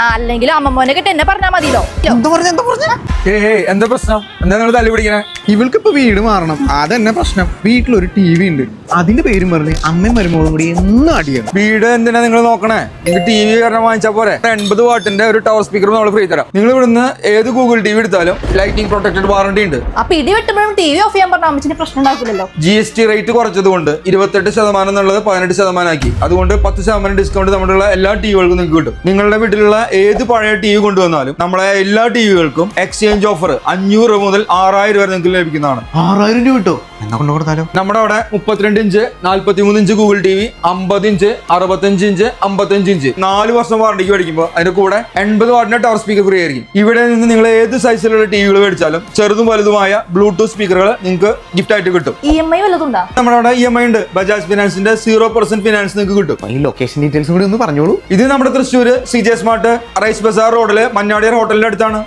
അല്ലെങ്കിൽ അമ്മമ്മോനെ കിട്ടി എന്നെ പറഞ്ഞാൽ മതിയല്ലോ. എന്താ പ്രശ്നം? എന്താ നിങ്ങൾ തല്ലി പിടിക്കണേ? ഇവൾക്ക് ഇപ്പൊ വീട് മാറണം, അതെന്നെ പ്രശ്നം. വീട്ടിലൊരു TV ഉണ്ട്, അതിന്റെ പേരും പറഞ്ഞ് അമ്മയും മരുമോളും കൂടി എന്നും അടിയാണ്. വീട് എന്തിനാ നിങ്ങൾ നോക്കണേ? നിങ്ങൾക്ക് TV കാരണം വാങ്ങിച്ചാൽ പോരെ. 80 വാട്ടിന്റെ ഒരു ടവർ സ്പീക്കർ നമ്മൾ ഫ്രീ തരാം. നിങ്ങൾ ഇവിടുന്ന് ഏത് ഗൂഗിൾ TV എടുത്താലും ലൈറ്റിംഗ് പ്രൊട്ടക്റ്റഡ് വാറണ്ടി ഉണ്ട്. അപ്പൊ ഇടി വെട്ടുമ്പോഴും TV ഓഫ് ചെയ്യാൻ പറഞ്ഞ അമ്മച്ചിന് പ്രശ്നം ഉണ്ടാക്കില്ലല്ലോ. GST റേറ്റ് കുറച്ചതുകൊണ്ട് 28% എന്നുള്ളത് 18% ആക്കി. അതുകൊണ്ട് 10% ഡിസ്കൗണ്ട് നമ്മുടെ എല്ലാ ടിവികൾക്കും നിങ്ങൾക്ക് കിട്ടും. നിങ്ങളുടെ വീട്ടിലുള്ള ഏത് പഴയ TV കൊണ്ടുവന്നാലും നമ്മളെ എല്ലാ ടിവികൾക്കും എക്സ്ചേഞ്ച് ഓഫർ 500 മുതൽ 6000 വരെ നിങ്ങൾക്ക് ലഭിക്കുന്നതാണ്. 6000 രൂപ കിട്ടോ? എന്നാ കൊണ്ടു കൊടുത്താലോ? നമ്മുടെ അവിടെ 32 inch 43 inch Google TV, 50 inch 65 inch 55 inch 4 വർഷം വാറണ്ടിക്ക് മേടിക്കുമ്പോൾ അതിന്റെ കൂടെ 80 വാട്ടിന്റെ ടവർ സ്പീക്കർ ഫ്രീ ആയിരിക്കും. ഇവിടെ നിന്ന് നിങ്ങൾ ഏത് സൈസിലുള്ള ടിവികൾ മേടിച്ചാലും ചെറുതും വലുതുമായ ബ്ലൂടൂത്ത് സ്പീക്കറുകൾ നിങ്ങൾക്ക് ഗിഫ്റ്റ് ആയിട്ട് കിട്ടും. EMI വല്ലതുണ്ടോ? നമ്മുടെ അവിടെ EMI ഉണ്ട്. ബജാജ് ഫിനാൻസിന്റെ 0% ഫിനാൻസ് നിങ്ങൾക്ക് കിട്ടും. ഈ ലൊക്കേഷൻ ഡീറ്റെയിൽസ് കൂടി ഒന്ന് പറഞ്ഞോളൂ. ഇത് നമ്മുടെ Thrissur CJ smart rice bazaar റോഡില് മഞ്ഞാടിയാർ ഹോട്ടലിന്റെ അടുത്താണ്.